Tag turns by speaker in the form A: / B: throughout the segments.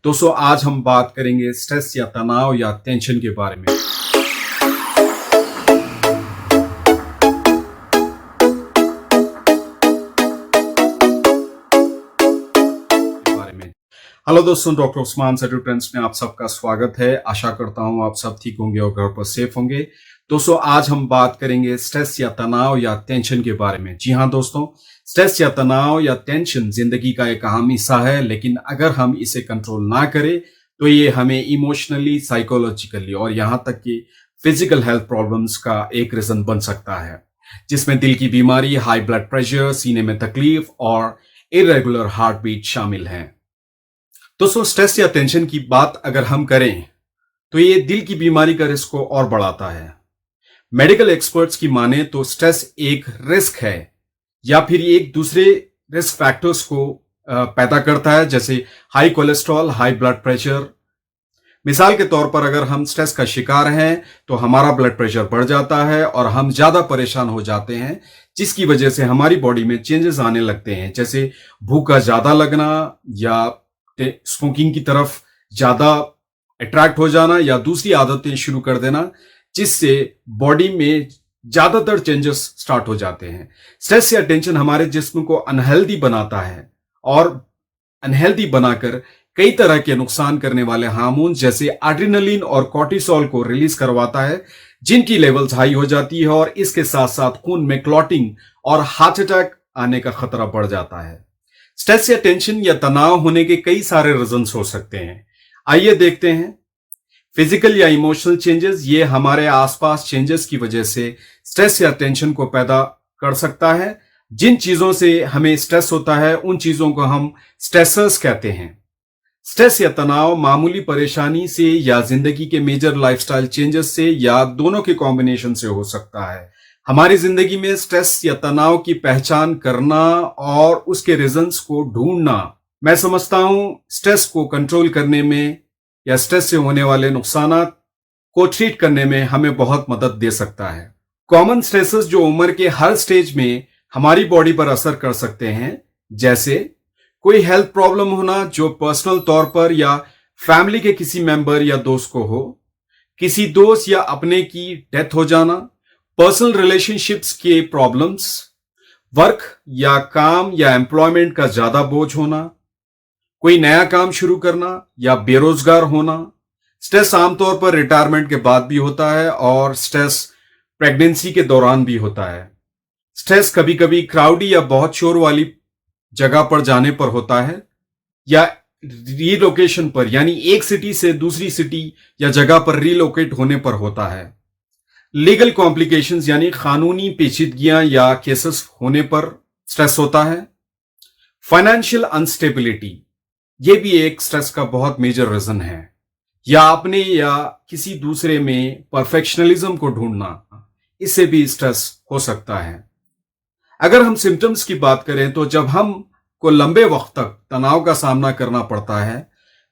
A: दोस्तों आज हम बात करेंगे स्ट्रेस या तनाव या टेंशन के बारे में। हेलो दोस्तों, डॉक्टर उस्मान सेटुटेंस में आप सबका स्वागत है। आशा करता हूं आप सब ठीक होंगे और घर पर सेफ होंगे। दोस्तों आज हम बात करेंगे स्ट्रेस या तनाव या टेंशन के बारे में। जी हाँ दोस्तों, स्ट्रेस या तनाव या टेंशन जिंदगी का एक अहम हिस्सा है, लेकिन अगर हम इसे कंट्रोल ना करें तो ये हमें इमोशनली, साइकोलॉजिकली और यहाँ तक कि फिजिकल हेल्थ प्रॉब्लम्स का एक रीजन बन सकता है, जिसमें दिल की बीमारी, हाई ब्लड प्रेशर, सीने में तकलीफ और इरेगुलर हार्ट बीट शामिल हैं। दोस्तों स्ट्रेस या टेंशन की बात अगर हम करें तो ये दिल की बीमारी का रिस्क को और बढ़ाता है। मेडिकल एक्सपर्ट्स की माने तो स्ट्रेस एक रिस्क है या फिर एक दूसरे रिस्क फैक्टर्स को पैदा करता है, जैसे high cholesterol, high blood pressure. मिसाल के तौर पर अगर हम स्ट्रेस का शिकार हैं तो हमारा ब्लड प्रेशर बढ़ जाता है और हम ज्यादा परेशान हो जाते हैं, जिसकी वजह से हमारी बॉडी में चेंजेस आने लगते हैं, जैसे भूख का ज्यादा लगना या स्मोकिंग की तरफ ज्यादा अट्रैक्ट हो जाना या दूसरी आदतें शुरू कर देना, जिससे बॉडी में ज्यादातर चेंजेस स्टार्ट हो जाते हैं। स्ट्रेस या टेंशन हमारे जिस्म को अनहेल्दी बनाता है और अनहेल्दी बनाकर कई तरह के नुकसान करने वाले हार्मोन जैसे एड्रेनलिन और कॉर्टिसोल को रिलीज करवाता है, जिनकी लेवल्स हाई हो जाती है और इसके साथ साथ खून में क्लॉटिंग और हार्ट अटैक आने का खतरा बढ़ जाता है। स्ट्रेस या टेंशन या तनाव होने के कई सारे रीजंस हो सकते हैं। आइए देखते हैं। फिजिकल या इमोशनल चेंजेस, ये हमारे आसपास चेंजेस की वजह से स्ट्रेस या टेंशन को पैदा कर सकता है। जिन चीजों से हमें स्ट्रेस होता है उन चीजों को हम स्ट्रेसर्स कहते हैं। स्ट्रेस या तनाव मामूली परेशानी से या जिंदगी के मेजर लाइफस्टाइल चेंजेस से या दोनों के कॉम्बिनेशन से हो सकता है। हमारी जिंदगी में स्ट्रेस या तनाव की पहचान करना और उसके रीजंस को ढूंढना, मैं समझता हूं स्ट्रेस को कंट्रोल करने में या स्ट्रेस से होने वाले नुकसान को ट्रीट करने में हमें बहुत मदद दे सकता है। कॉमन स्ट्रेसेस जो उम्र के हर स्टेज में हमारी बॉडी पर असर कर सकते हैं, जैसे कोई हेल्थ प्रॉब्लम होना जो पर्सनल तौर पर या फैमिली के किसी मेंबर या दोस्त को हो, किसी दोस्त या अपने की डेथ हो जाना, पर्सनल रिलेशनशिप्स के प्रॉब्लम्स, वर्क या काम या एम्प्लॉयमेंट का ज्यादा बोझ होना, कोई नया काम शुरू करना या बेरोजगार होना। स्ट्रेस आमतौर पर रिटायरमेंट के बाद भी होता है और स्ट्रेस प्रेगनेंसी के दौरान भी होता है। स्ट्रेस कभी कभी क्राउडी या बहुत शोर वाली जगह पर जाने पर होता है या रीलोकेशन पर, यानी एक सिटी से दूसरी सिटी या जगह पर रीलोकेट होने पर होता है। लीगल कॉम्प्लिकेशंस यानी कानूनी पेचीदगियां या केसेस होने पर स्ट्रेस होता है। फाइनेंशियल अनस्टेबिलिटी, यह भी एक स्ट्रेस का बहुत मेजर रीजन है, या अपने या किसी दूसरे में परफेक्शनलिज्म को ढूंढना, इससे भी स्ट्रेस हो सकता है। अगर हम सिम्टम्स की बात करें तो जब हम को लंबे वक्त तक तनाव का सामना करना पड़ता है,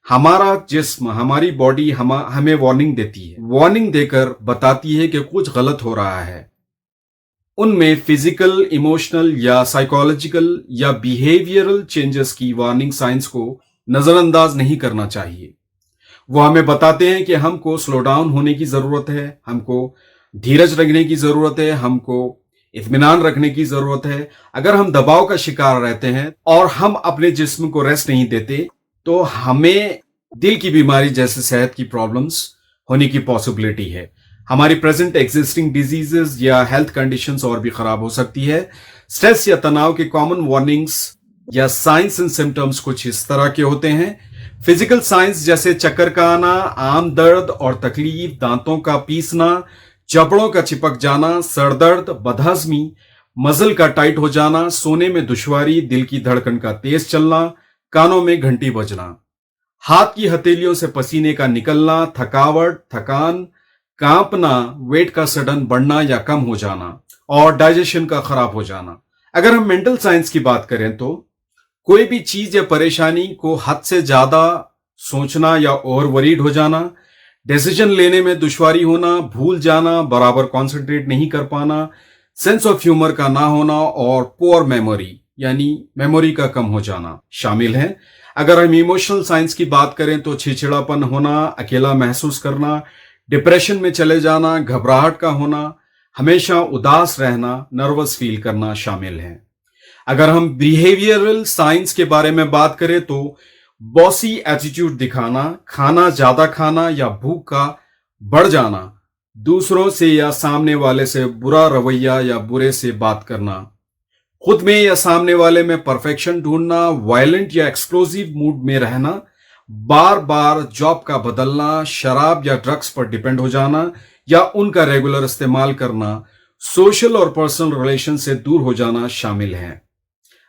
A: हमारा जिस्म, हमारी बॉडी हमें वार्निंग देती है, वार्निंग देकर बताती है कि कुछ गलत हो रहा है। उनमें फिजिकल, इमोशनल या साइकोलॉजिकल या बिहेवियरल चेंजेस की वार्निंग साइंस को नजरअंदाज नहीं करना चाहिए। वो हमें बताते हैं कि हमको स्लो डाउन होने की जरूरत है, हमको धीरज रखने की जरूरत है, हमको इत्मीनान रखने की जरूरत है। अगर हम दबाव का शिकार रहते हैं और हम अपने जिस्म को रेस्ट नहीं देते तो हमें दिल की बीमारी जैसे सेहत की प्रॉब्लम्स होने की पॉसिबिलिटी है। हमारी प्रेजेंट एग्जिस्टिंग डिजीजेस या हेल्थ कंडीशंस और भी खराब हो सकती है। स्ट्रेस या तनाव के कॉमन वार्निंग्स या साइंस एंड सिम्टम्स कुछ इस तरह के होते हैं। फिजिकल साइंस जैसे चक्कर का आना, आम दर्द और तकलीफ, दांतों का पीसना, जबड़ों का चिपक जाना, सरदर्द, बदहजमी, मसल का टाइट हो जाना, सोने में दुश्वारी, दिल की धड़कन का तेज चलना, कानों में घंटी बजना, हाथ की हथेलियों से पसीने का निकलना, थकावट, थकान, कांपना, वेट का सडन बढ़ना या कम हो जाना और डाइजेशन का खराब हो जाना। अगर हम मेंटल साइंस की बात करें तो कोई भी चीज या परेशानी को हद से ज्यादा सोचना या ओवर वरीड हो जाना, डिसीजन लेने में दुश्वारी होना, भूल जाना, बराबर कॉन्सेंट्रेट नहीं कर पाना, सेंस ऑफ ह्यूमर का ना होना और पुअर मेमोरी यानी मेमोरी का कम हो जाना शामिल है। अगर हम इमोशनल साइंस की बात करें तो चिड़चिड़ापन होना, अकेला महसूस करना, डिप्रेशन में चले जाना, घबराहट का होना, हमेशा उदास रहना, नर्वस फील करना शामिल है। अगर हम बिहेवियरल साइंस के बारे में बात करें तो बॉसी एटीट्यूड दिखाना, खाना ज्यादा खाना या भूख का बढ़ जाना, दूसरों से या सामने वाले से बुरा रवैया या बुरे से बात करना, खुद में या सामने वाले में परफेक्शन ढूंढना, वायलेंट या एक्सप्लोसिव मूड में रहना, बार बार जॉब का बदलना, शराब या ड्रग्स पर डिपेंड हो जाना या उनका रेगुलर इस्तेमाल करना, सोशल और पर्सनल रिलेशन से दूर हो जाना शामिल है।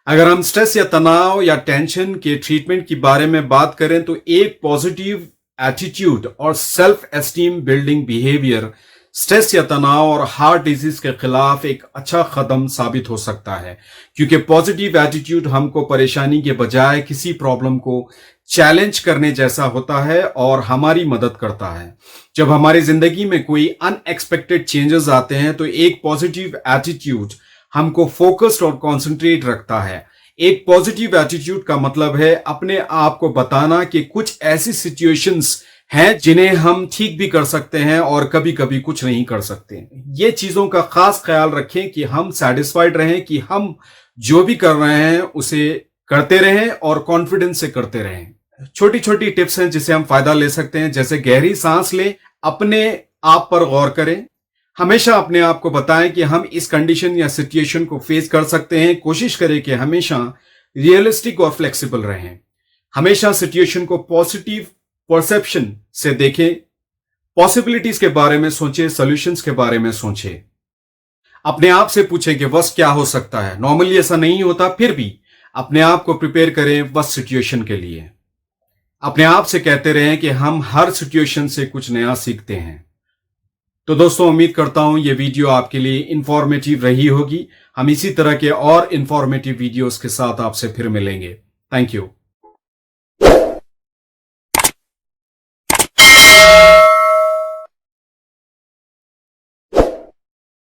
A: अगर हम स्ट्रेस या तनाव या टेंशन के ट्रीटमेंट के बारे में बात करें तो एक पॉजिटिव एटीट्यूड और self esteem building behaviour stress या तनाव और हार्ट डिजीज के खिलाफ एक अच्छा कदम साबित हो सकता है, क्योंकि पॉजिटिव एटीट्यूड हमको परेशानी के बजाय किसी प्रॉब्लम को चैलेंज करने जैसा होता है और हमारी मदद करता है। जब हमारी जिंदगी में कोई अनएक्सपेक्टेड चेंजेस आते हैं तो एक पॉजिटिव एटीट्यूड हमको फोकस्ड और कॉन्सेंट्रेट रखता है। एक पॉजिटिव एटीट्यूड का मतलब है अपने आप को बताना कि कुछ ऐसी सिचुएशंस हैं जिन्हें हम ठीक भी कर सकते हैं और कभी कभी कुछ नहीं कर सकते। ये चीजों का खास ख्याल रखें कि हम सैटिस्फाइड रहें कि हम जो भी कर रहे हैं उसे करते रहें और कॉन्फिडेंस से करते रहें। छोटी छोटी टिप्स हैं जिसे हम फायदा ले सकते हैं, जैसे गहरी सांस लें, अपने आप पर गौर करें, हमेशा अपने आप को बताएं कि हम इस कंडीशन या सिचुएशन को फेस कर सकते हैं। कोशिश करें कि हमेशा रियलिस्टिक और फ्लेक्सिबल रहें। हमेशा सिचुएशन को पॉजिटिव परसेप्शन से देखें, पॉसिबिलिटीज के बारे में सोचें, सॉल्यूशंस के बारे में सोचें। अपने आप से पूछें कि बस क्या हो सकता है। नॉर्मली ऐसा नहीं होता, फिर भी अपने आप को प्रिपेयर करें बस सिचुएशन के लिए। अपने आप से कहते रहें कि हम हर सिचुएशन से कुछ नया सीखते हैं। तो दोस्तों, उम्मीद करता हूं ये वीडियो आपके लिए इंफॉर्मेटिव रही होगी। हम इसी तरह के और इंफॉर्मेटिव वीडियोस के साथ आपसे फिर मिलेंगे। Thank you.